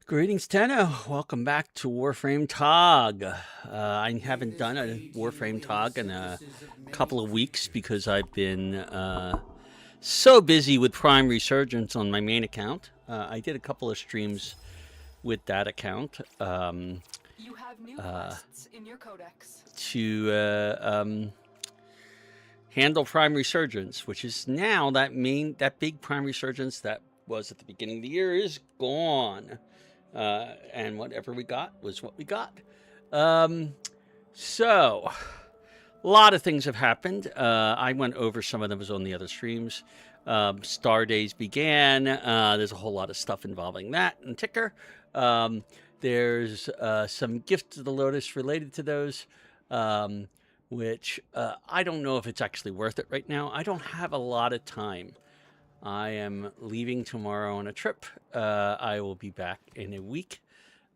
Greetings, Tenno. Welcome back to Warframe TOG. I haven't done a Warframe TOG in a couple of weeks because I've been so busy with Prime Resurgence on my main account. I did a couple of streams with that account You have new quests in your codex. to handle Prime Resurgence, which is now that big Prime Resurgence that was at the beginning of the year is gone. And whatever we got was what we got. So, a lot of things have happened. I went over some of them on the other streams. Star Days began. There's a whole lot of stuff involving that and Ticker. There's some Gift of the Lotus related to those, which I don't know if it's actually worth it right now. I don't have a lot of time. I am leaving tomorrow on a trip. I will be back in a week.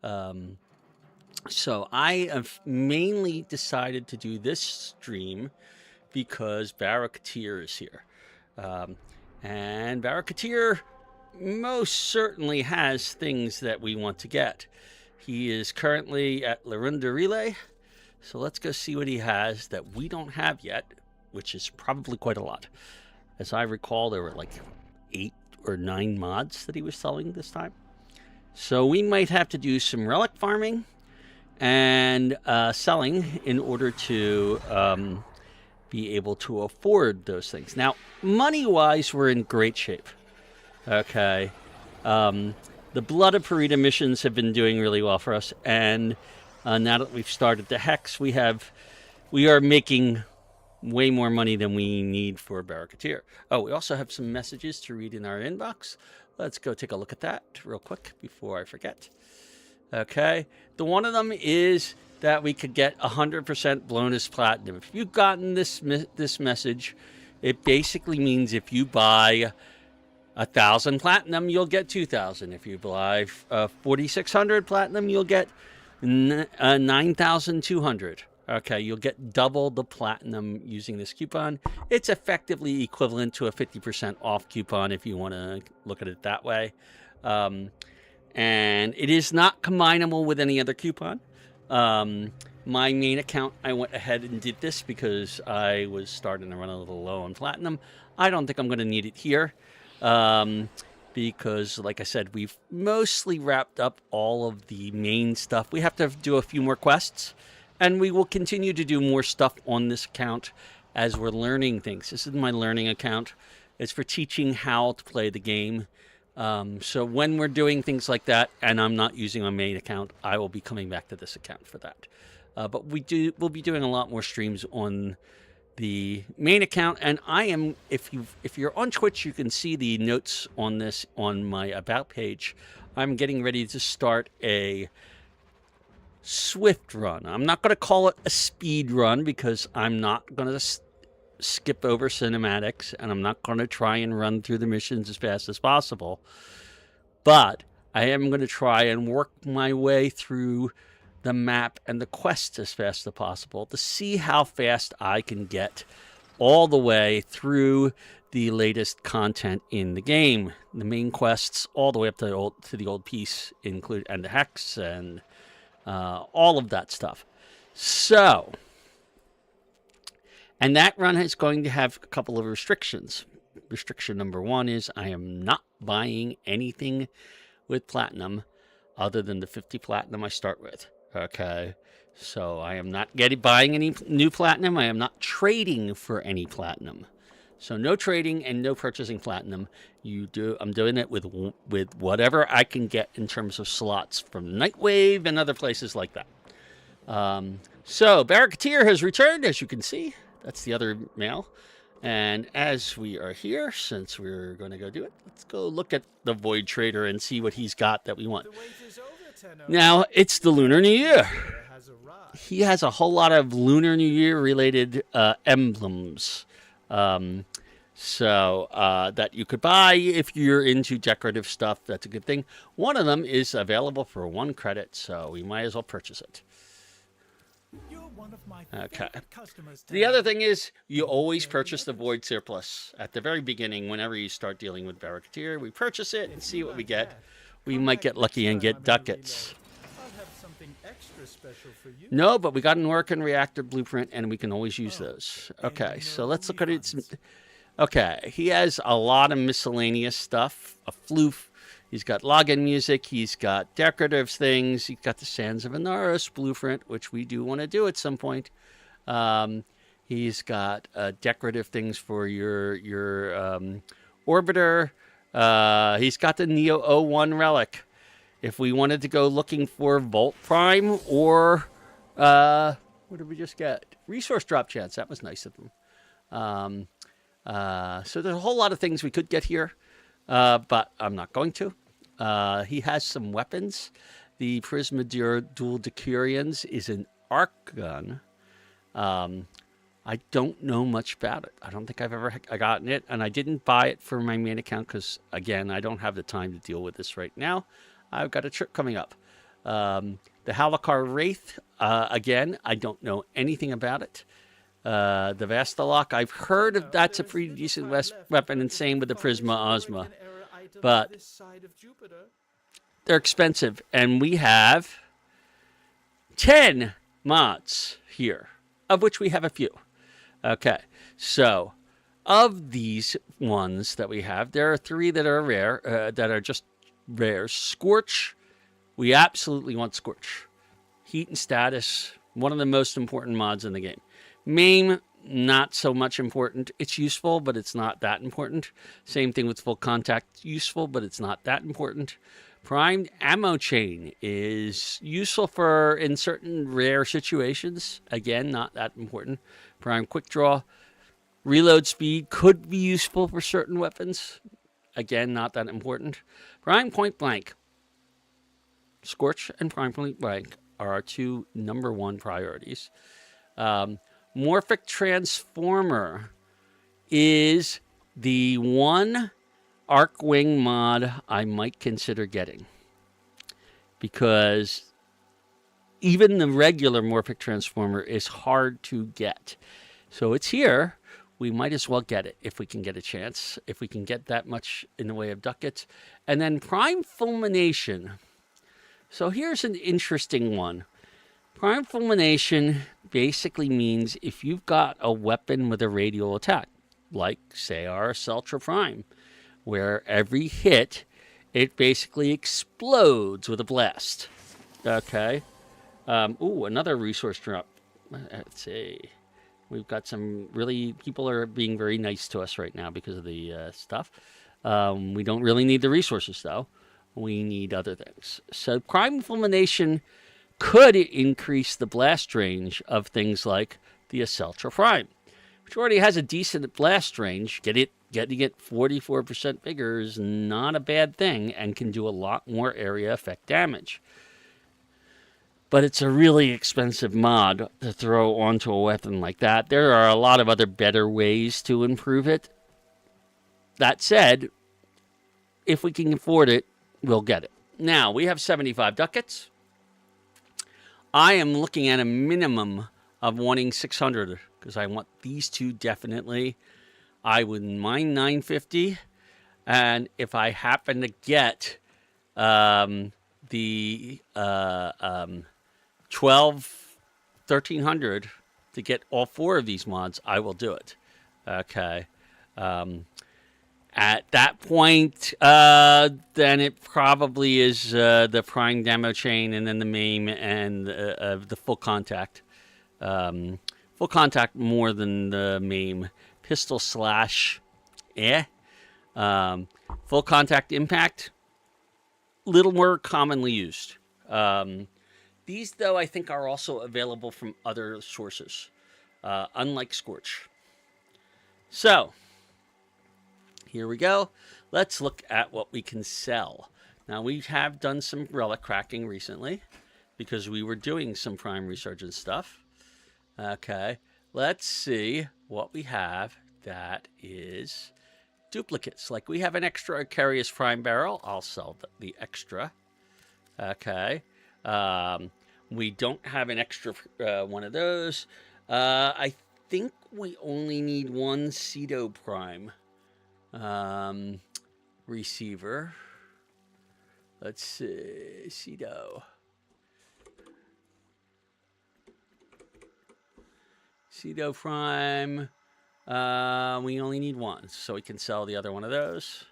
So I have mainly decided to do this stream because Baro is here. And Baro most certainly has things that we want to get. He is currently at Larunda Relay. So let's go see what he has that we don't have yet, which is probably quite a lot. As I recall, there were like 8 or 9 mods that he was selling this time. So we might have to do some relic farming and selling in order to be able to afford those things. Now, money-wise, we're in great shape. Okay. The Blood of Parita missions have been doing really well for us. And now that we've started the Hex, we are making way more money than we need for Barakatir. Oh, we also have some messages to read in our inbox. Let's go take a look at that real quick before I forget. Okay. The one of them is that we could get 100% bonus platinum. If you've gotten this message, it basically means if you buy 1,000 platinum, you'll get 2,000. If you buy 4,600 platinum, you'll get 9,200. Okay, you'll get double the platinum using this coupon. It's effectively equivalent to a 50% off coupon if you want to look at it that way. And it is not combinable with any other coupon. My main account, I went ahead and did this because I was starting to run a little low on platinum. I don't think I'm going to need it here because, like I said, we've mostly wrapped up all of the main stuff. We have to do a few more quests. And we will continue to do more stuff on this account as we're learning things. This is my learning account. It's for teaching how to play the game. So when we're doing things like that, and I'm not using my main account, I will be coming back to this account for that. But we'll be doing a lot more streams on the main account. And I am, if you're on Twitch, you can see the notes on this on my About page. I'm getting ready to start a swift run. I'm not going to call it a speed run because I'm not going to skip over cinematics and I'm not going to try and run through the missions as fast as possible. But I am going to try and work my way through the map and the quests as fast as possible to see how fast I can get all the way through the latest content in the game. The main quests all the way up to the old piece, and the Hex and all of that stuff. So, and that run is going to have a couple of restrictions. Restriction number 1 is I am not buying anything with platinum other than the 50 platinum I start with. Okay. So I am not buying any new platinum. I am not trading for any platinum. So no trading and no purchasing platinum. I'm doing it with whatever I can get in terms of slots from Nightwave and other places like that. So Barakatir has returned, as you can see. That's the other mail. And as we are here, since we're going to go do it, let's go look at the Void Trader and see what he's got that we want. Now, it's the Lunar New Year. He has a whole lot of Lunar New Year related emblems. That you could buy if you're into decorative stuff. That's a good thing. One of them is available for 1 credit, so we might as well purchase it. Okay. The other thing is you always purchase the Void Surplus at the very beginning whenever you start dealing with Barakatir. We purchase it and see what we get. we might get lucky and get ducats. I'll have something extra special for you. No, but we got an Orkan reactor blueprint, and we can always use those. Okay, so let's look at it. Okay, he has a lot of miscellaneous stuff. A floof. He's got login music. He's got decorative things. He's got the Sands of Inaros blueprint, which we do want to do at some point. He's got decorative things for your orbiter. He's got the Neo 01 relic. If we wanted to go looking for Volt Prime or what did we just get? Resource drop chance. That was nice of them. So there's a whole lot of things we could get here, but I'm not going to. He has some weapons. The Prisma Dual Decurions is an arc gun. I don't know much about it. I don't think I've ever gotten it, and I didn't buy it for my main account because, again, I don't have the time to deal with this right now. I've got a trip coming up. The Halakar Wraith, again, I don't know anything about it. The Vastalok, I've heard of that's a pretty decent weapon, and same with the Prisma Ozma. But they're expensive, and we have 10 mods here, of which we have a few. Okay, so of these ones that we have, there are 3 that are rare, that are just rare. Scorch, we absolutely want Scorch. Heat and status, one of the most important mods in the game. Maim, not so much important. It's useful, but it's not that important. Same thing with full contact, useful, but it's not that important. Primed ammo chain is useful for in certain rare situations. Again, not that important. Prime quick draw. Reload speed could be useful for certain weapons. Again, not that important. Prime point blank. Scorch and prime point blank are our 2 #1 priorities. Morphic Transformer is the one Arcwing mod I might consider getting, because even the regular Morphic Transformer is hard to get. So it's here. We might as well get it if we can get a chance, if we can get that much in the way of ducats. And then Prime Fulmination. So here's an interesting one. Prime Fulmination basically means if you've got a weapon with a radial attack, like, say, our Celtra Prime, where every hit, it basically explodes with a blast. Okay. Ooh, another resource drop. Let's see. We've got some really... People are being very nice to us right now because of the stuff. We don't really need the resources, though. We need other things. So Prime Fulmination could increase the blast range of things like the Celtra Prime, which already has a decent blast range. Getting it 44% bigger is not a bad thing and can do a lot more area effect damage. But it's a really expensive mod to throw onto a weapon like that. There are a lot of other better ways to improve it. That said, if we can afford it, we'll get it. Now, we have 75 ducats. I am looking at a minimum of wanting 600 because I want these 2 definitely. I wouldn't mind 950. And if I happen to get the 1300 to get all 4 of these mods, I will do it. Okay. At that point, then it probably is the Prime Demo Chain and then the Maim and the Full Contact. Full Contact more than the Maim. Pistol Slash, Full Contact Impact, little more commonly used. These, though, I think are also available from other sources, unlike Scorch. So... here we go. Let's look at what we can sell. Now, we have done some relic cracking recently because we were doing some Prime Resurgence stuff. Okay, let's see what we have that is duplicates. Like, we have an extra Icarius Prime barrel. I'll sell the extra. Okay. We don't have an extra one of those. I think we only need 1 Cedo Prime receiver. Let's see. Cedo. Cedo Prime. We only need one, so we can sell the other one of those.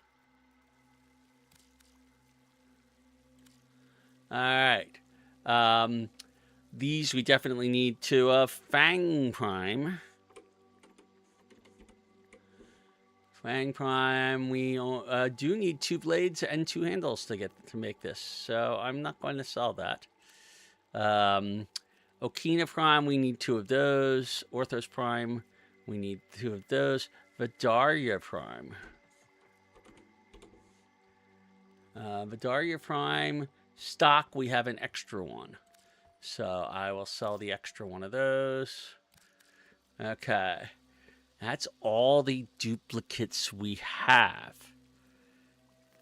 All right. These we definitely need to Fang Prime. Fang Prime, we do need 2 blades and 2 handles to make this, so I'm not going to sell that. Okina Prime, we need 2 of those. Orthos Prime, we need 2 of those. Vidaria Prime. Vidaria Prime, stock, we have an extra one. So I will sell the extra one of those. Okay. That's all the duplicates we have.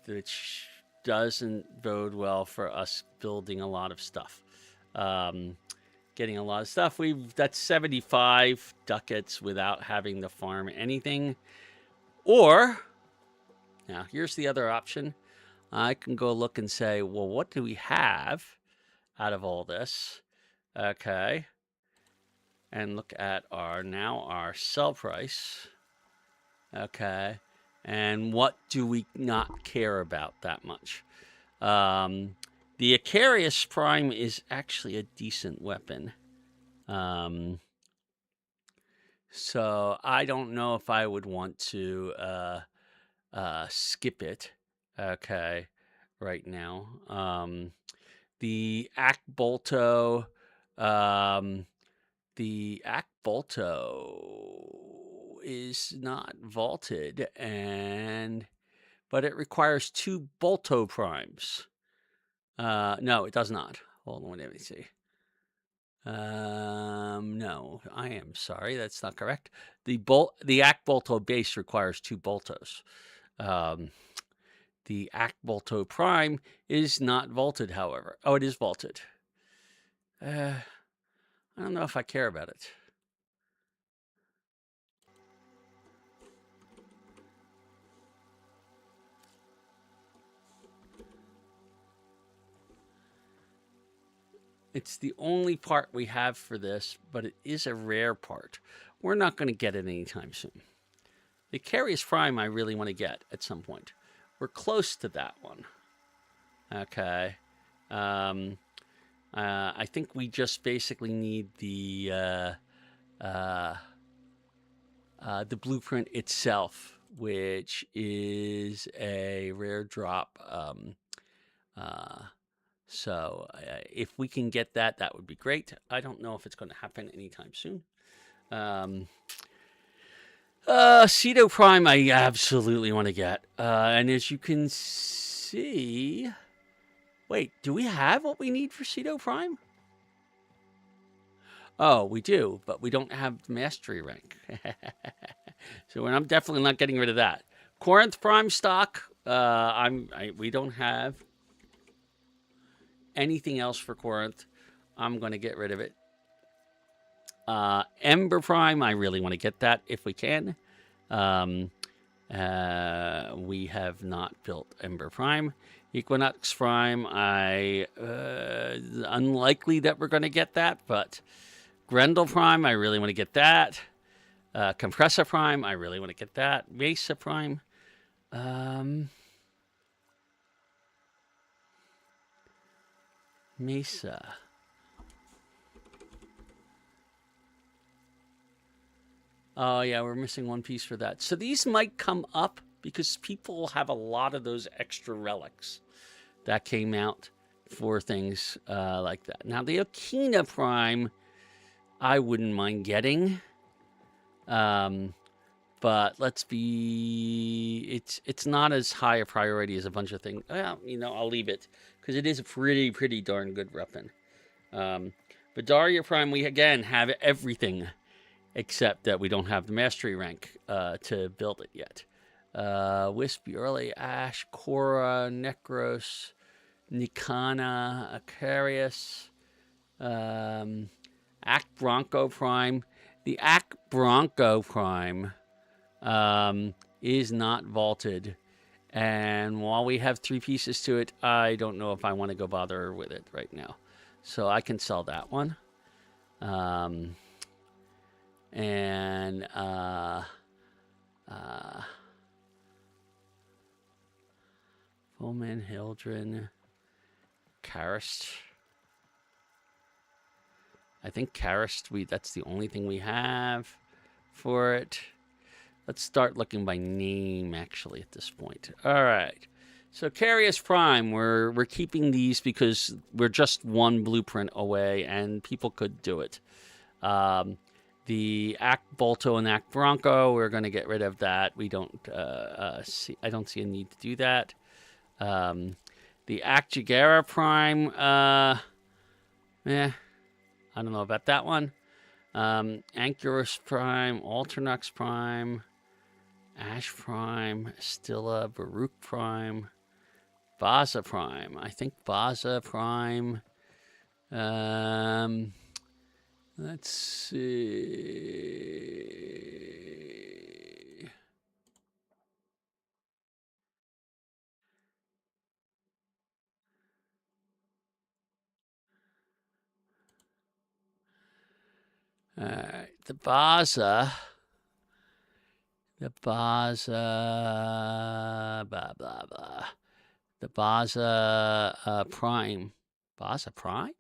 Which doesn't bode well for us building a lot of stuff. Getting a lot of stuff. That's 75 ducats without having to farm anything. Or, now here's the other option. I can go look and say, well, what do we have out of all this? Okay. And look at our sell price. Okay. And what do we not care about that much? The Icarius Prime is actually a decent weapon. So I don't know if I would want to skip it. Okay. Right now. The Akbolto. The Akbolto is not vaulted, but it requires 2 Bolto Primes. No, it does not. Hold on, let me see. No, I am sorry, that's not correct. The Akbolto base requires 2 Boltos. The Akbolto Prime is not vaulted, however. Oh, it is vaulted. I don't know if I care about it. It's the only part we have for this, but it is a rare part. We're not going to get it anytime soon. The Icarius Prime I really want to get at some point. We're close to that one. Okay. I think we just basically need the blueprint itself, which is a rare drop. So if we can get that, that would be great. I don't know if it's going to happen anytime soon. Cedo Prime, I absolutely want to get. And as you can see, wait, do we have what we need for Cedo Prime? Oh, we do, but we don't have mastery rank. So I'm definitely not getting rid of that. Corinth Prime stock, we don't have anything else for Corinth. I'm going to get rid of it. Ember Prime, I really want to get that if we can. We have not built Ember Prime. Equinox Prime, unlikely that we're going to get that, but Grendel Prime, I really want to get that. Compressor Prime, I really want to get that. Mesa Prime. Mesa. Oh, yeah, we're missing one piece for that. So these might come up because people have a lot of those extra relics that came out for things like that. Now, the Okina Prime, I wouldn't mind getting. But let's be... It's not as high a priority as a bunch of things. Well, I'll leave it because it is a pretty darn good weapon. But Daria Prime, we again have everything except that we don't have the mastery rank to build it yet. Wisp, Early, Ash, Korra, Necros, Nikana, Icarius, Ak Bronco Prime. The Ak Bronco Prime is not vaulted, And while we have 3 pieces to it, I don't know if I want to go bother with it right now. So I can sell that one. And Foeman, Hildren, Karist. I think Karist, that's the only thing we have for it. Let's start looking by name, actually, at this point. All right. So Carius Prime, we're keeping these because we're just one blueprint away, and people could do it. The Act Bolto and Act Bronco, we're going to get rid of that. We don't see. I don't see a need to do that. The Act Jagera Prime, I don't know about that one. Anchorus Prime, Alternux Prime, Ash Prime, Stilla, Baruch Prime, Baza Prime. I think Baza Prime. Let's see. All right, the Baza, blah, blah, blah. The Baza Prime. Baza Prime?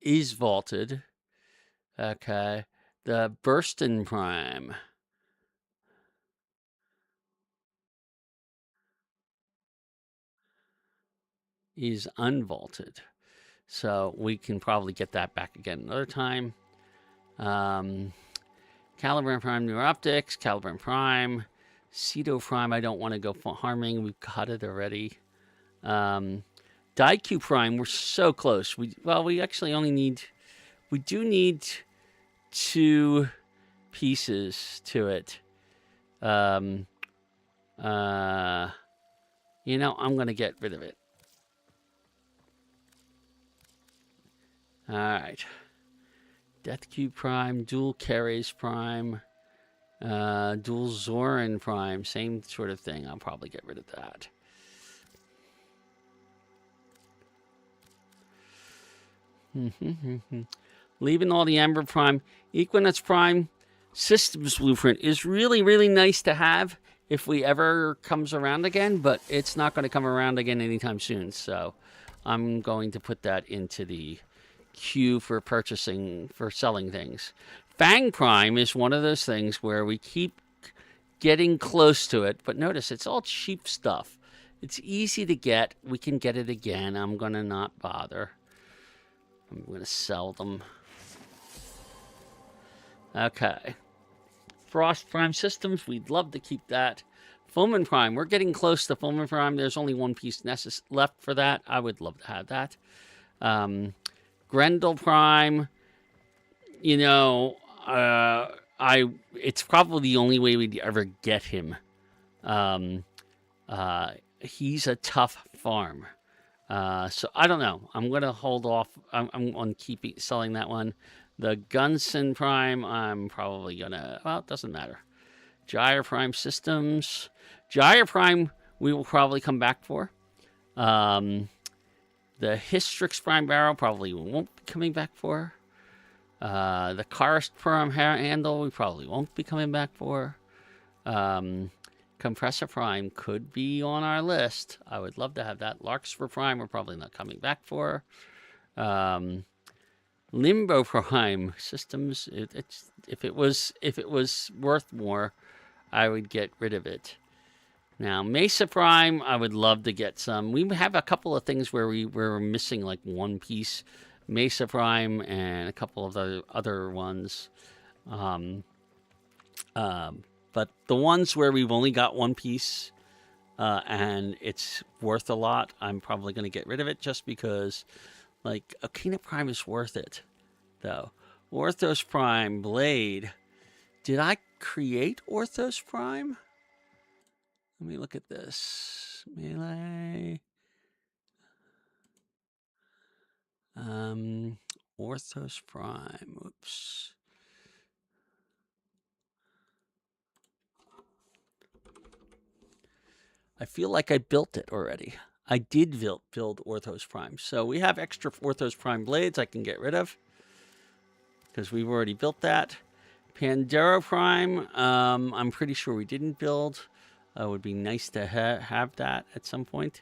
Is vaulted. Okay. The Burston Prime. Is unvaulted. So we can probably get that back again another time. Caliburn Prime, New Optics, Caliburn Prime, Cedo Prime. I don't want to go harming. We've got it already. Daiku Prime, we're so close. We actually only need, we do need 2 pieces to it. I'm going to get rid of it. All right. Death Cube Prime, Dual Carries Prime, Dual Zoran Prime, same sort of thing. I'll probably get rid of that. Leaving all the Amber Prime. Equinox Prime Systems Blueprint is really, really nice to have if we ever comes around again, but it's not going to come around again anytime soon. So I'm going to put that into the queue for selling things. Fang Prime is one of those things where we keep getting close to it, but notice it's all cheap stuff. It's easy to get. We can get it again. I'm going to not bother. I'm going to sell them. Okay. Frost Prime Systems, we'd love to keep that. Foeman Prime, we're getting close to Foeman Prime. There's only 1 piece left for that. I would love to have that. Grendel Prime, it's probably the only way we'd ever get him. He's a tough farm. So I don't know. I'm going to hold off. I'm on selling that one. The Gunson Prime, I'm probably going to, it doesn't matter. Gyre Prime Systems. Gyre Prime, we will probably come back for. The Hystrix Prime Baro probably won't be coming back for. The Karst Prime Handle we probably won't be coming back for. Compressor Prime could be on our list. I would love to have that. Larkspur Prime we're probably not coming back for. Limbo Prime Systems. If it was worth more, I would get rid of it. Now, Mesa Prime, I would love to get some. We have a couple of things where we're missing like 1 piece. Mesa Prime and a couple of the other ones. But the ones where we've only got 1 piece and it's worth a lot, I'm probably going to get rid of it just because, like, Akina Prime is worth it, though. Orthos Prime Blade. Did I create Orthos Prime? Let me look at this. Melee. Orthos Prime. Oops. I feel like I built it already. I did build Orthos Prime. So we have extra Orthos Prime blades I can get rid of, because we've already built that. Pandero Prime, I'm pretty sure we didn't build. It would be nice to have that at some point.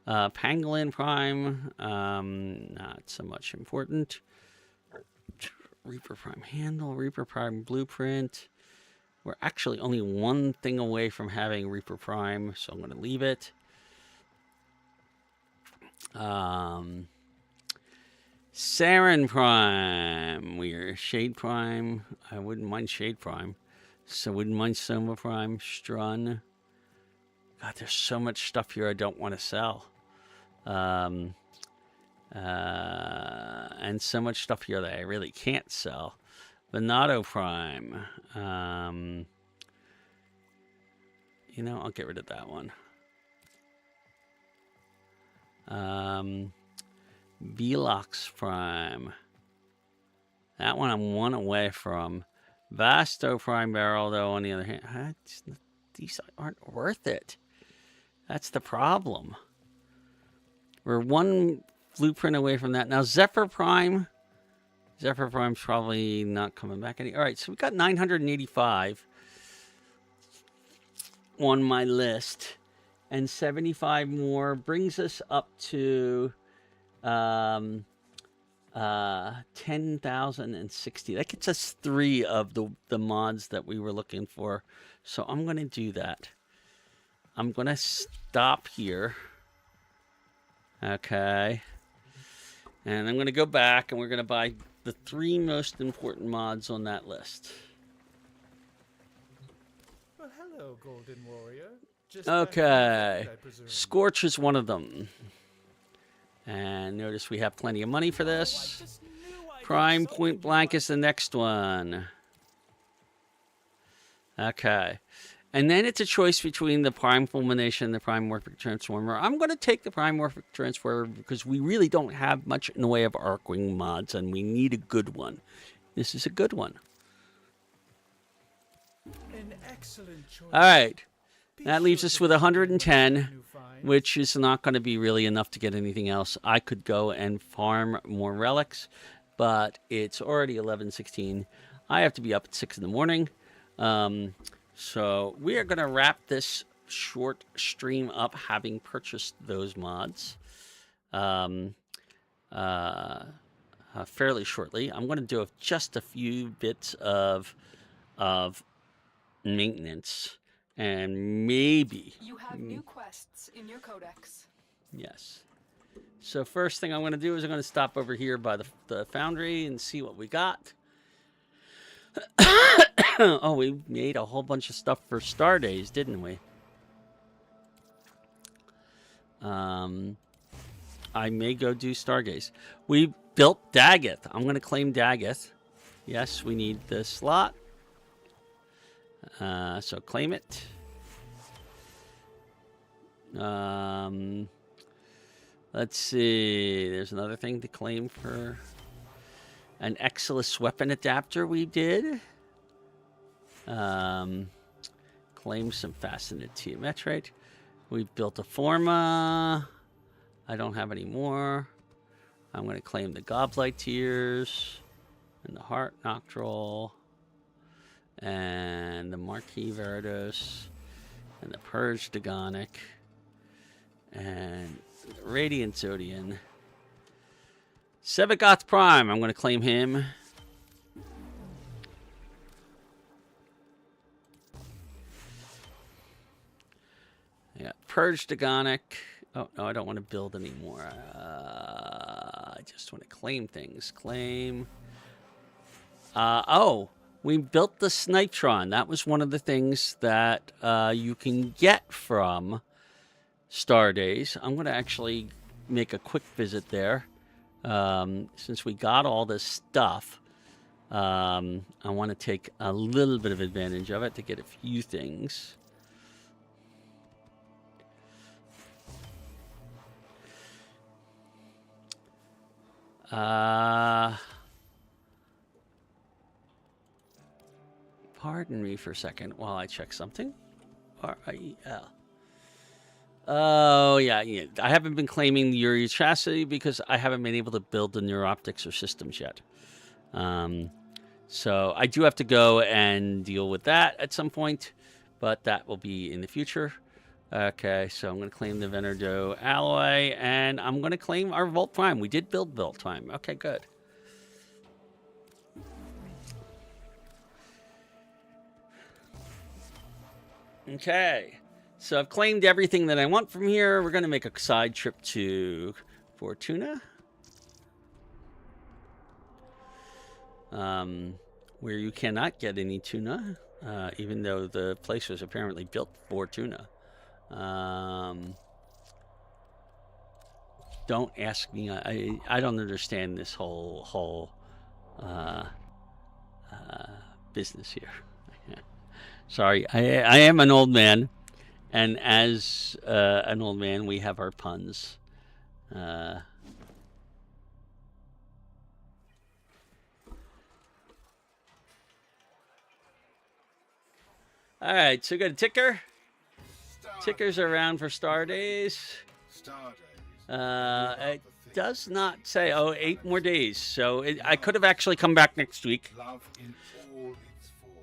Pangolin Prime, not so much important. Reaper Prime handle, Reaper Prime blueprint. We're actually only one thing away from having Reaper Prime, so I'm going to leave it. Saren Prime. We're Shade Prime. I wouldn't mind Shade Prime. So wouldn't mind Soma Prime. Strun. God, there's so much stuff here I don't want to sell. And so much stuff here that I really can't sell. Venato Prime. You know, I'll get rid of that one. Velox Prime. That one I'm one away from. Vasto Prime Barrel, though, on the other hand, these aren't worth it. That's the problem. We're one blueprint away from that. Now, Zephyr Prime's probably not coming back any. All right, so we've got 985 on my list, and 75 more brings us up to 10,060. That gets us 3 of the mods that we were looking for. So I'm going to do that. I'm going to stop here. Okay. And I'm going to go back and we're going to buy the 3 most important mods on that list. Well, hello, Golden Warrior. Just Okay. I presume. Scorch is one of them. And notice we have plenty of money for I this. just knew I'd Prime have Point something Blank you is the next one. Okay. And then it's a choice between the Prime Fulmination and the Prime Morphic Transformer. I'm going to take the Prime Morphic Transformer because we really don't have much in the way of Arcwing mods, and we need a good one. This is a good one. An excellent choice. All right. Be That leaves sure us to with visit 110, new finds. which is not going to be really enough to get anything else. I could go and farm more relics, but it's already 11:16. I have to be up at 6 in the morning. So we are going to wrap this short stream up, having purchased those mods fairly shortly. I'm going to do just a few bits of maintenance, and maybe You have new quests in your codex. yes. So first thing I'm going to do is I'm going to stop over here by the foundry and see what we got. Oh, we made a whole bunch of stuff for Star Days, didn't we? I may go do Stargaze. We built Daggett. I'm going to claim Daggett. Yes, we need the slot. So claim it. Let's see. There's another thing to claim for an Exilus weapon adapter we did. Claim some faceted geometrite. We've built a Forma. I don't have any more. I'm going to claim the Goblite Tears and the Heart Noctral and the Marquis Veritas and the Purge Dagonic and the Radiant Zodian. Sebagoth Prime, I'm going to claim him. I got Purge Dagonic. Oh, no, I don't want to build anymore. I just want to claim things. Claim. Oh, we built the Snipetron. That was one of the things that you can get from Star Days. I'm going to actually make a quick visit there. Since we got all this stuff, I want to take a little bit of advantage of it to get a few things. Pardon me for a second while I check something. R-I-E-L. Oh, yeah, yeah. I haven't been claiming your chassis because I haven't been able to build the neuroptics or systems yet. So I do have to go and deal with that at some point, but that will be in the future. Okay, so I'm going to claim the Venardo alloy, and I'm going to claim our Volt Prime. We did build Volt Prime. Okay, good. Okay, so I've claimed everything that I want from here. We're going to make a side trip to Fortuna. Where you cannot get any tuna, even though the place was apparently built for tuna. Don't ask me. I don't understand this whole business here. Sorry, I am an old man, and as an old man, we have our puns. All right, so we got a ticker. Tickers are around for Star Days. It does not say. Oh, 8 more days. So I could have actually come back next week. Love in all its forms.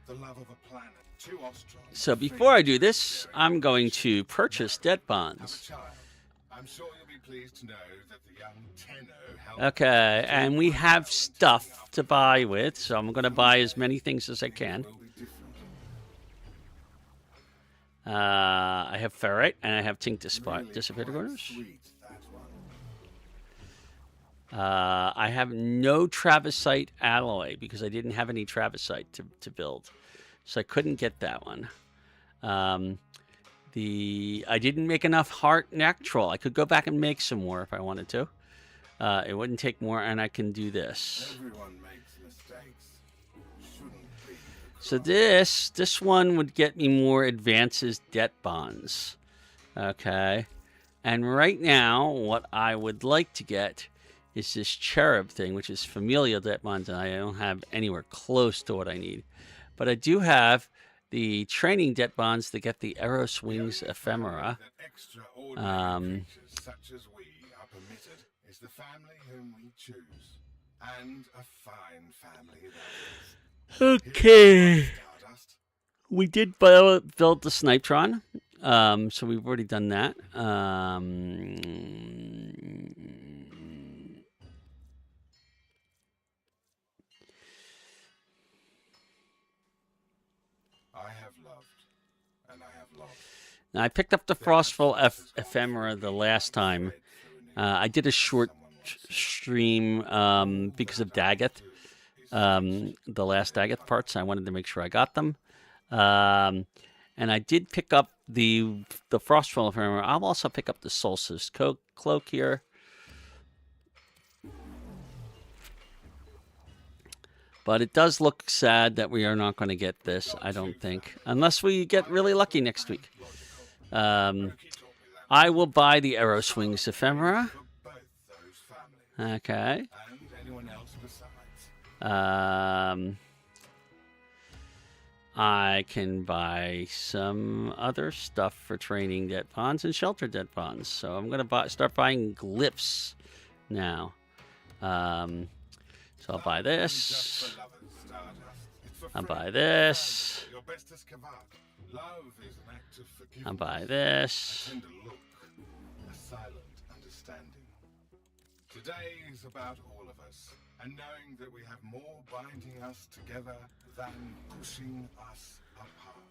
The love of a planet. 2 Ostrons. So before I do this, I'm going to purchase debt bonds. I'm sure you'll be pleased to know that the young Tenno helped. Okay, and we have stuff to buy with, so I'm going to buy as many things as I can. I have ferrite and I have tink dissipator corners. I have no Travisite alloy because I didn't have any Travisite to build, so I couldn't get that one. I didn't make enough heart natural. I could go back and make some more if I wanted to. It wouldn't take more, and I can do this. Everyone makes mistakes. Shouldn't be. So this one would get me more advances debt bonds. Okay. And right now, what I would like to get is this cherub thing, which is familial debt bonds, and I don't have anywhere close to what I need. But I do have the training debt bonds to get the Eros Wings ephemera. That extraordinary creatures such as we are permitted is the family whom we choose. And a fine family that is. Okay. We did build the Snipetron, so we've already done that. I have loved, and I have lost. Now, I picked up the Frostful ephemera the last time. I did a short stream because of Daggett, the last Daggett parts. I wanted to make sure I got them. And I did pick up the Frostful ephemera. I'll also pick up the Solstice cloak here. But it does look sad that we are not going to get this, I don't think. Unless we get really lucky next week. I will buy the Eros Wings ephemera. Okay. I can buy some other stuff for training debt bonds and shelter debt bonds. So I'm going to start buying glyphs now. So I'll buy this. I'll buy this. I'll buy this. Today is about all of us, and knowing that we have more binding us together than pushing us apart.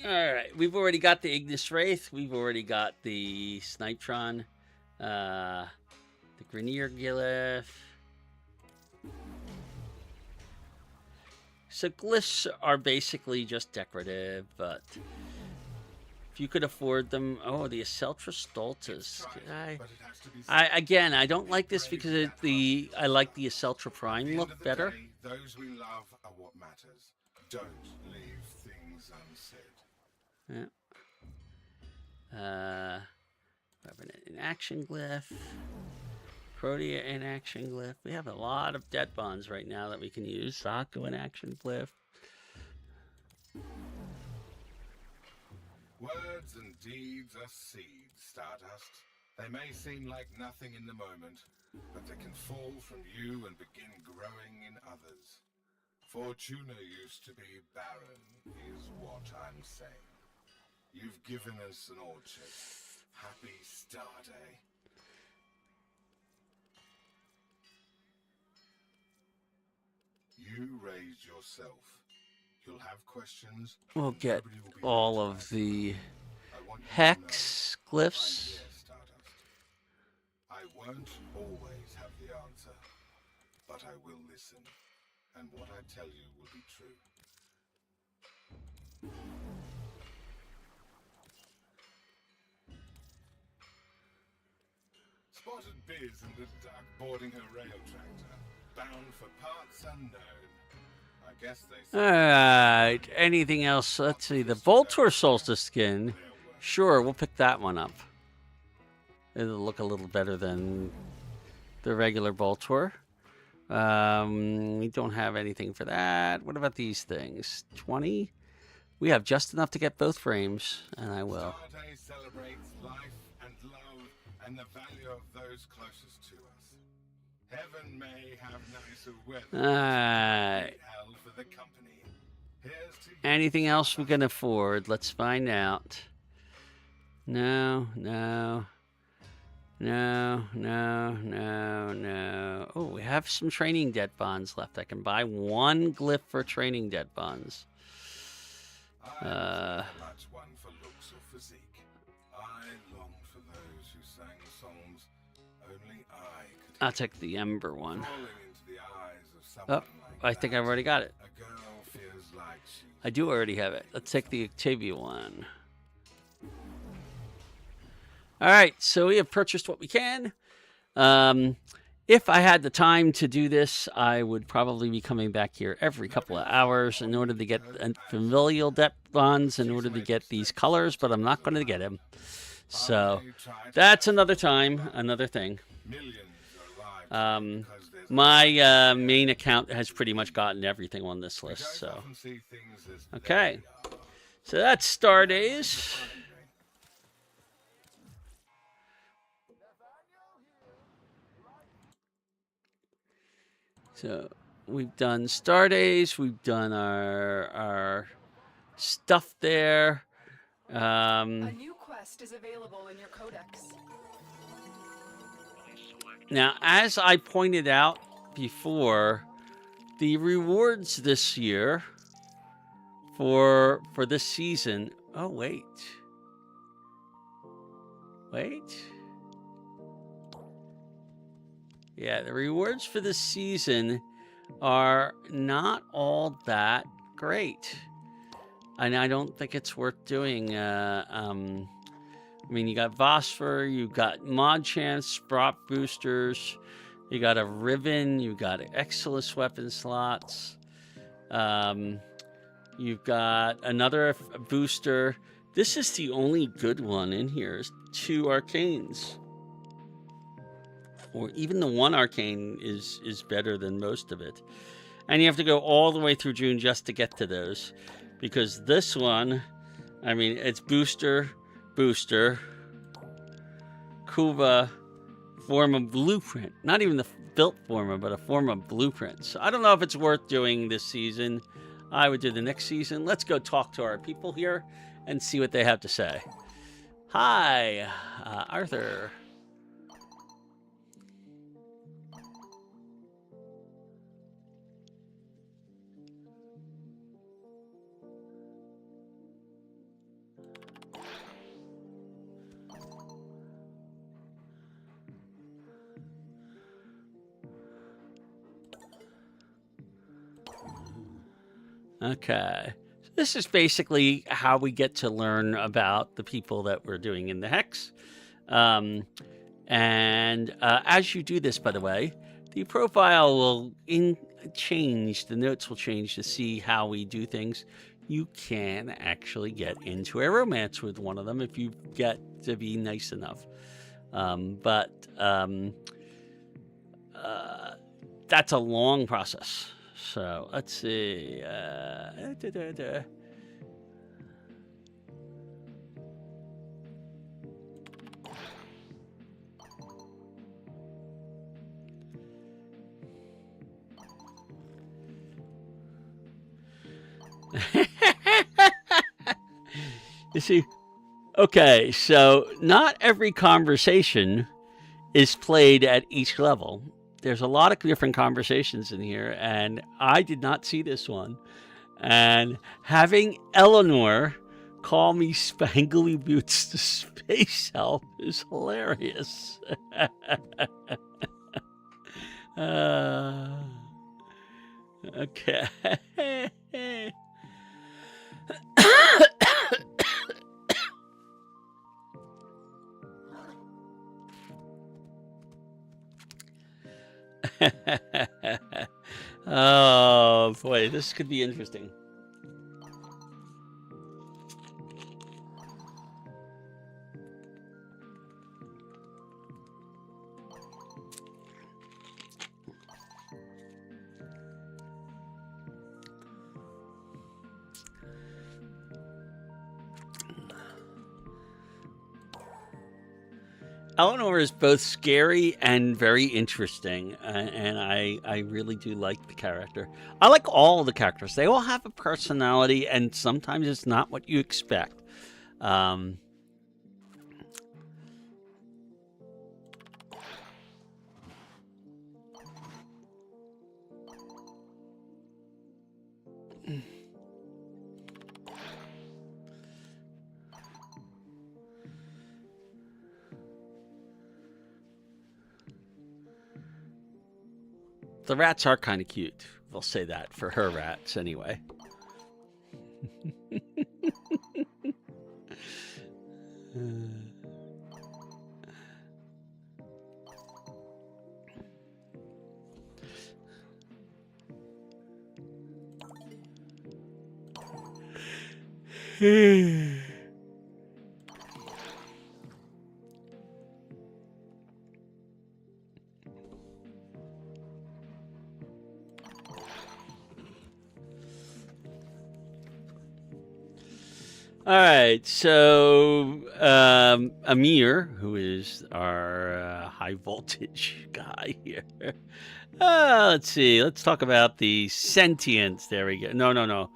All right, we've already got the Ignis Wraith. We've already got the Snipetron, the Grenier Glyph. So glyphs are basically just decorative, but if you could afford them, oh, the Aceltra Stultus. Again, I don't like this because I like the Aceltra Prime look better. Those we love are what matters. Don't leave things unsaid. Yeah. Revenant in Action Glyph. Protea in action glyph. We have a lot of debt bonds right now that we can use. Sako in action glyph. Words and deeds are seeds, Stardust. They may seem like nothing in the moment, but they can fall from you and begin growing in others. Fortuna used to be barren, is what I'm saying. You've given us an orchard. Happy Star Day. You raised yourself. You'll have questions. We'll get Nobody will be all able to of answer. the I want you to hex know I'm glyphs. here, Stardust. I won't always have the answer, but I will listen, and what I tell you will be true. Spotted Biz in the dark boarding her rail tractor, bound for parts unknown. I guess they say Alright, anything else? Let's see, the Voltor Solstice skin. they'll work. Sure, we'll pick that one up. It'll look a little better than the regular Voltor. We don't have anything for that. What about these things? 20? We have just enough to get both frames, and I will. Star Day celebrates life and love and the value of those closest to us. Heaven may have nicer weather. Alright. Hell for the company. Here's to you. Anything else we can afford? Let's find out. No, no. No, no, no, no. Oh, we have some training debt bonds left. I can buy one glyph for training debt bonds. I wasn't so much one for looks or physique. I longed for those who sang songs only I could I'll take the Ember one. falling into the eyes of Oh, someone like I think that. I've already got it. A girl feels like she's I do already have it. Let's take the Octavia one. All right, so we have purchased what we can. If I had the time to do this, I would probably be coming back here every couple of hours in order to get familial debt bonds, in order to get these colors, but I'm not going to get them. So that's another time, another thing. millions are alive because there's My main account has pretty much gotten everything on this we list. don't So often see things as okay, they are. so that's Star Days. So we've done Star Days. We've done our stuff there. A new quest is available in your codex. Now, as I pointed out before, the rewards this year for this season. Oh wait. Yeah, the rewards for this season are not all that great. And I don't think it's worth doing. I mean, you got Vosper, you got mod chance, Sprott boosters, you got a ribbon, you got Exilus weapon slots, you've got another booster. This is the only good one in here. Is 2 arcanes. Or even the 1 arcane is better than most of it. And you have to go all the way through June just to get to those. Because this one, I mean, it's booster, Kuva, form of blueprint. Not even the built form, but a form of blueprint. So I don't know if it's worth doing this season. I would do the next season. Let's go talk to our people here and see what they have to say. Hi, Arthur. Okay. This is basically how we get to learn about the people that we're doing in the Hex. As you do this, by the way, the profile will change, the notes will change to see how we do things. You can actually get into a romance with one of them if you get to be nice enough. that's a long process. So let's see. You see, okay, so not every conversation is played at each level. There's a lot of different conversations in here, and I did not see this one. And having Eleanor call me Spangly Boots the Space Elf is hilarious. Okay. Oh boy, this could be interesting. Eleanor is both scary and very interesting, and I really do like the character. I like all the characters. They all have a personality, and sometimes it's not what you expect. The rats are kind of cute. We'll say that for her rats, anyway. All right, so Amir, who is our high voltage guy here. Let's see. Let's talk about the sentience. There we go. No.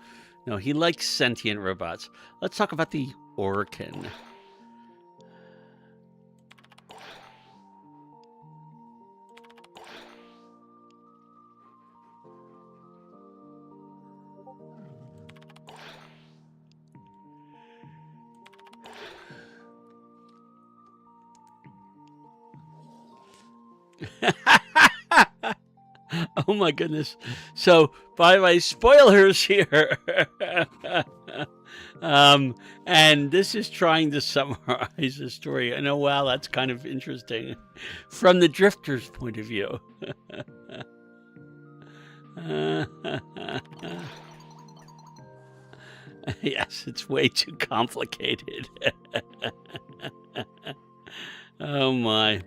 He likes sentient robots. Let's talk about the Orkin. Oh my goodness. So, by the way, spoilers here. And this is trying to summarize the story. I know, wow, that's kind of interesting from the Drifter's point of view. Yes, it's way too complicated. Oh my.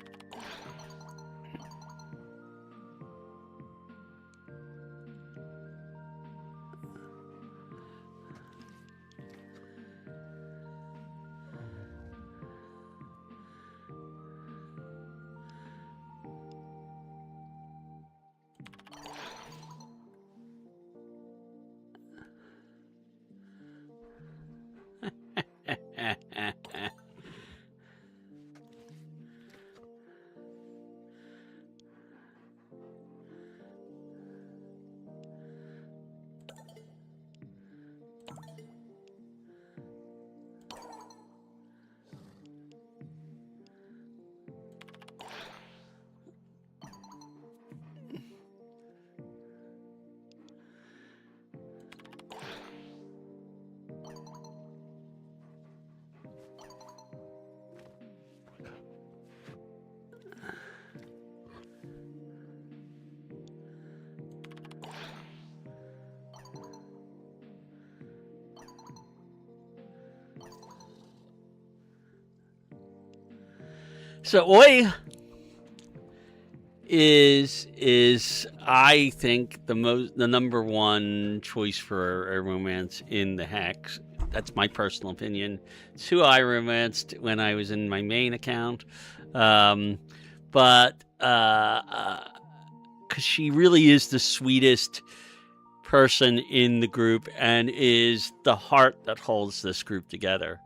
So Oi is I think the number one choice for a romance in the Hex. That's my personal opinion. It's who I romanced when I was in my main account, but because she really is the sweetest person in the group and is the heart that holds this group together.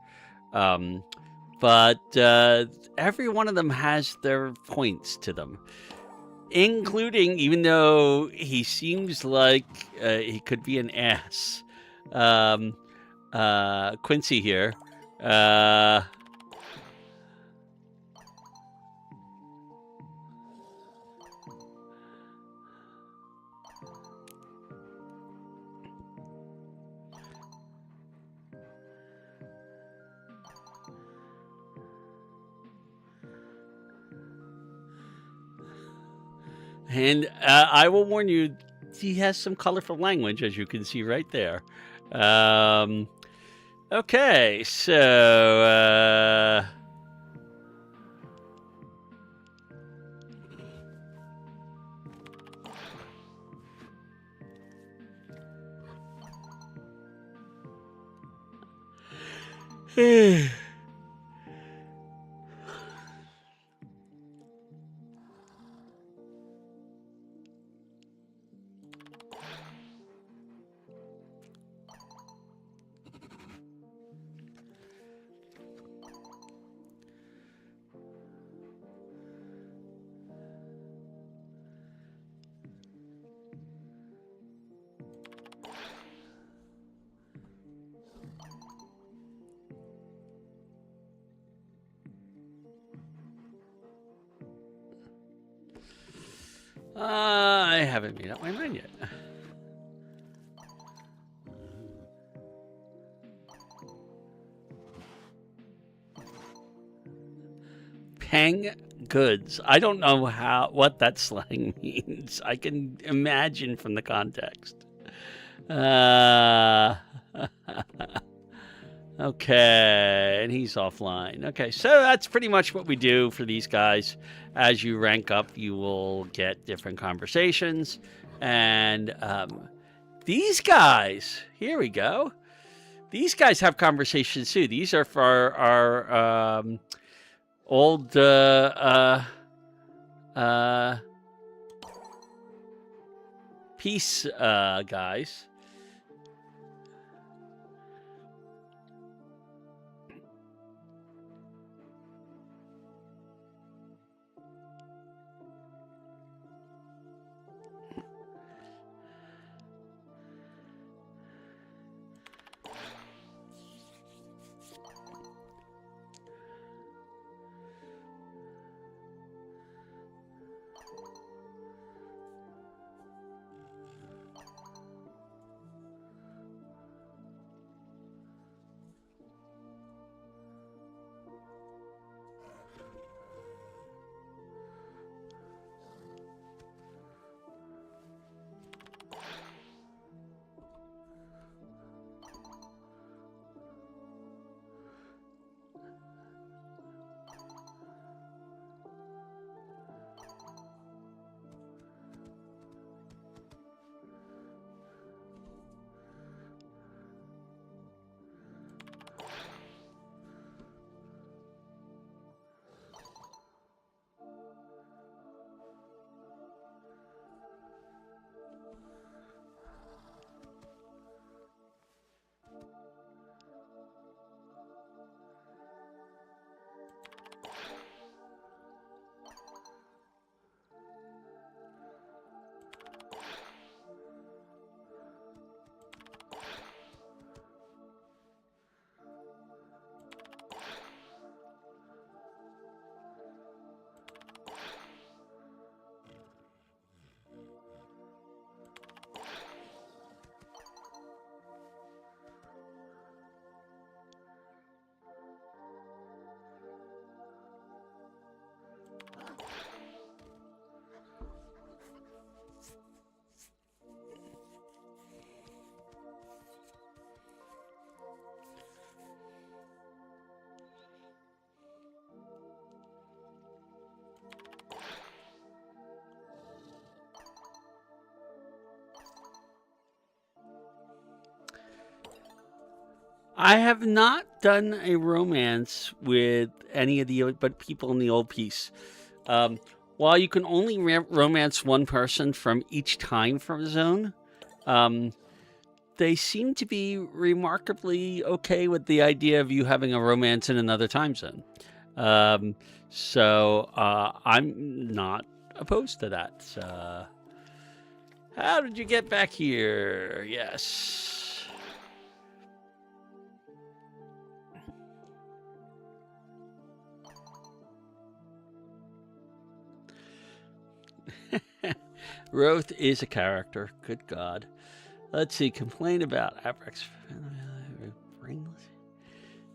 But every one of them has their points to them, including, even though he seems like he could be an ass, Quincy here. And I will warn you, he has some colorful language, as you can see right there. Okay, so... I haven't made up my mind yet. Pang goods. I don't know what that slang means. I can imagine from the context. Okay, and he's offline. Okay, so that's pretty much what we do for these guys. As you rank up, you will get different conversations. And these guys, here we go. These guys have conversations too. These are for our old peace guys. I have not done a romance with any of the but people in the old piece. While you can only romance one person from each time from zone, they seem to be remarkably okay with the idea of you having a romance in another time zone. So I'm not opposed to that. How did you get back here? Yes. Roth is a character. Good God. Let's see. Complain about Apex.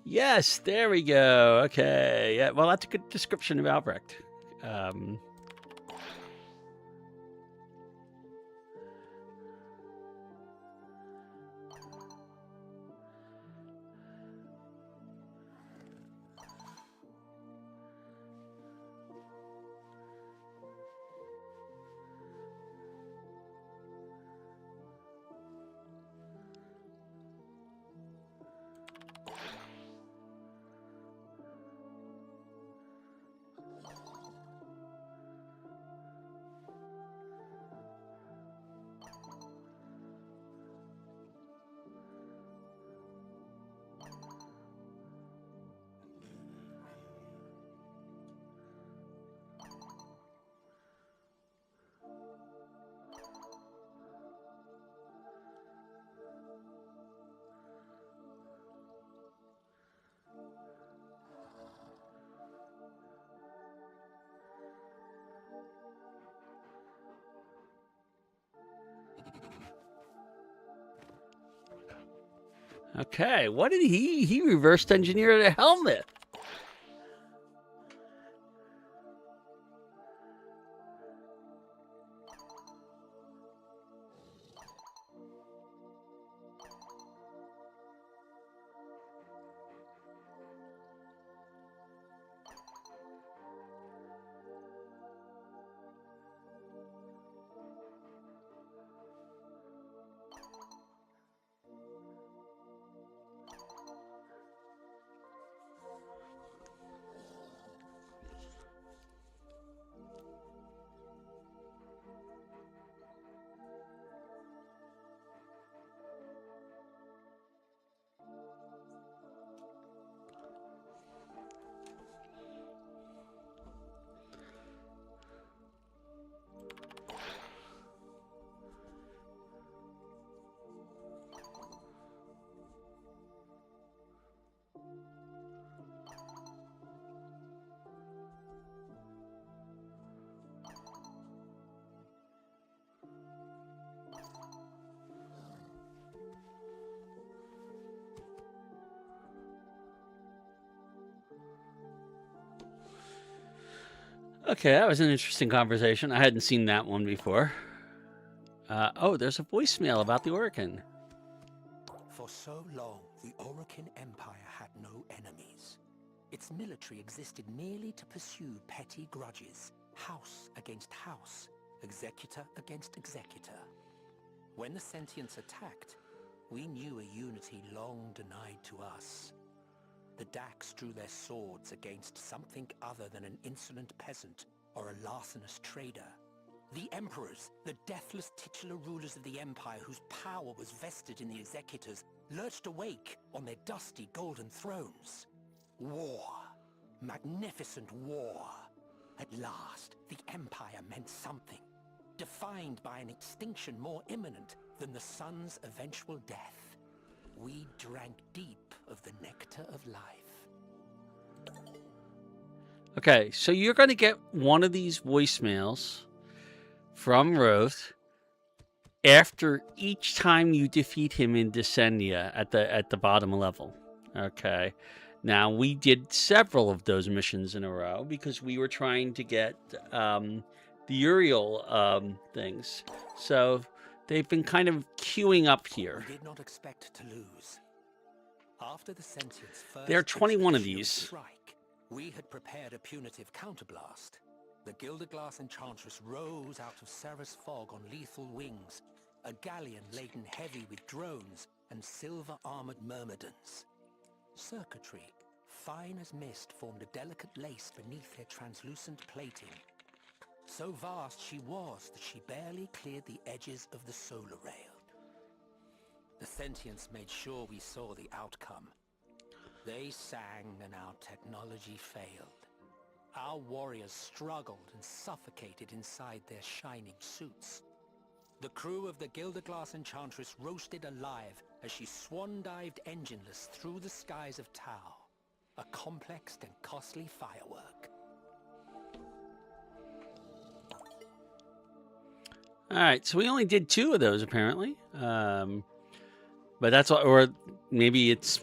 Yes, there we go. Okay. Yeah. Well, that's a good description of Albrecht. Okay. What did he reversed engineered a helmet? Okay, that was an interesting conversation. I hadn't seen that one before. Oh, there's a voicemail about the Orokin. For so long, the Orokin Empire had no enemies. Its military existed merely to pursue petty grudges, house against house, executor against executor. When the sentients attacked, we knew a unity long denied to us. The Dax drew their swords against something other than an insolent peasant or a larcenous trader. The emperors, the deathless titular rulers of the empire whose power was vested in the executors, lurched awake on their dusty golden thrones. War. Magnificent war. At last, the empire meant something, defined by an extinction more imminent than the sun's eventual death. We drank deep of the nectar of life. Okay, so you're going to get one of these voicemails from Roth after each time you defeat him in Descendia at the bottom level. Okay. Now, we did several of those missions in a row because we were trying to get the Uriel things. So they've been kind of queuing up here. We did not expect to lose. After the sentients first There are 21 of expedition these. Strike, we had prepared a punitive counterblast. The Gilderglass Enchantress rose out of Ceres fog on lethal wings, a galleon laden heavy with drones and silver-armored myrmidons. Circuitry, fine as mist, formed a delicate lace beneath her translucent plating. So vast she was that she barely cleared the edges of the solar rail. The sentients made sure we saw the outcome. They sang and our technology failed. Our warriors struggled and suffocated inside their shining suits. The crew of the Gilderglass Enchantress roasted alive as she swan-dived engineless through the skies of Tau. A complex and costly firework. All right, so we only did 2 of those apparently, but that's all, or maybe it's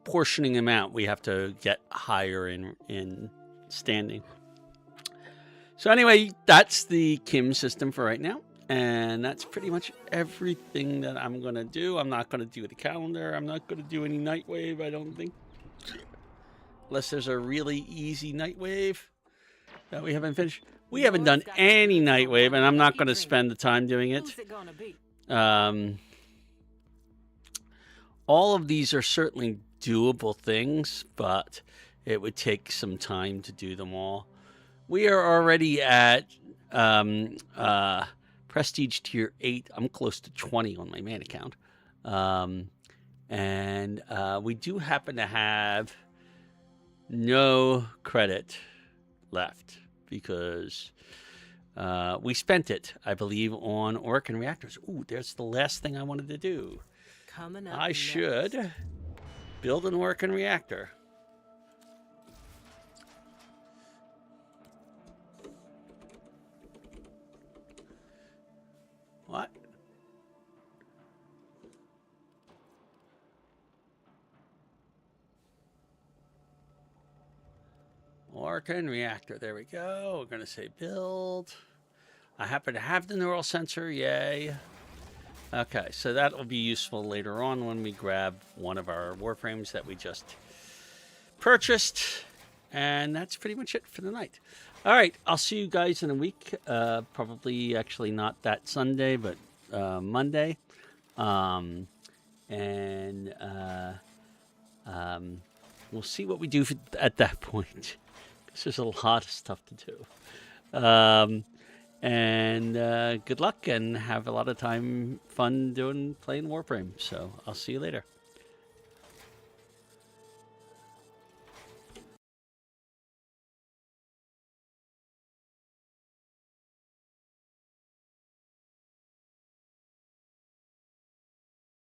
portioning them out. We have to get higher in standing. So anyway, that's the Kim system for right now, and that's pretty much everything that I'm gonna do. I'm not gonna do the calendar. I'm not gonna do any Nightwave, I don't think, unless there's a really easy Nightwave that we haven't finished. We haven't done any Nightwave, and I'm not going to spend the time doing it. All of these are certainly doable things, but it would take some time to do them all. We are already at Prestige Tier 8. I'm close to 20 on my man account. And we do happen to have no credit left, because we spent it, I believe, on Orkin reactors. Ooh, there's the last thing I wanted to do. Coming up I should build an Orkin reactor. What? Orkin reactor. There we go. We're going to say build. I happen to have the neural sensor. Yay. Okay, so that will be useful later on when we grab one of our Warframes that we just purchased. And that's pretty much it for the night. All right, I'll see you guys in a week. Probably actually not that Sunday, but Monday. We'll see what we do at that point. There's a lot of stuff to do. Good luck, and have a lot of fun playing Warframe. So I'll see you later.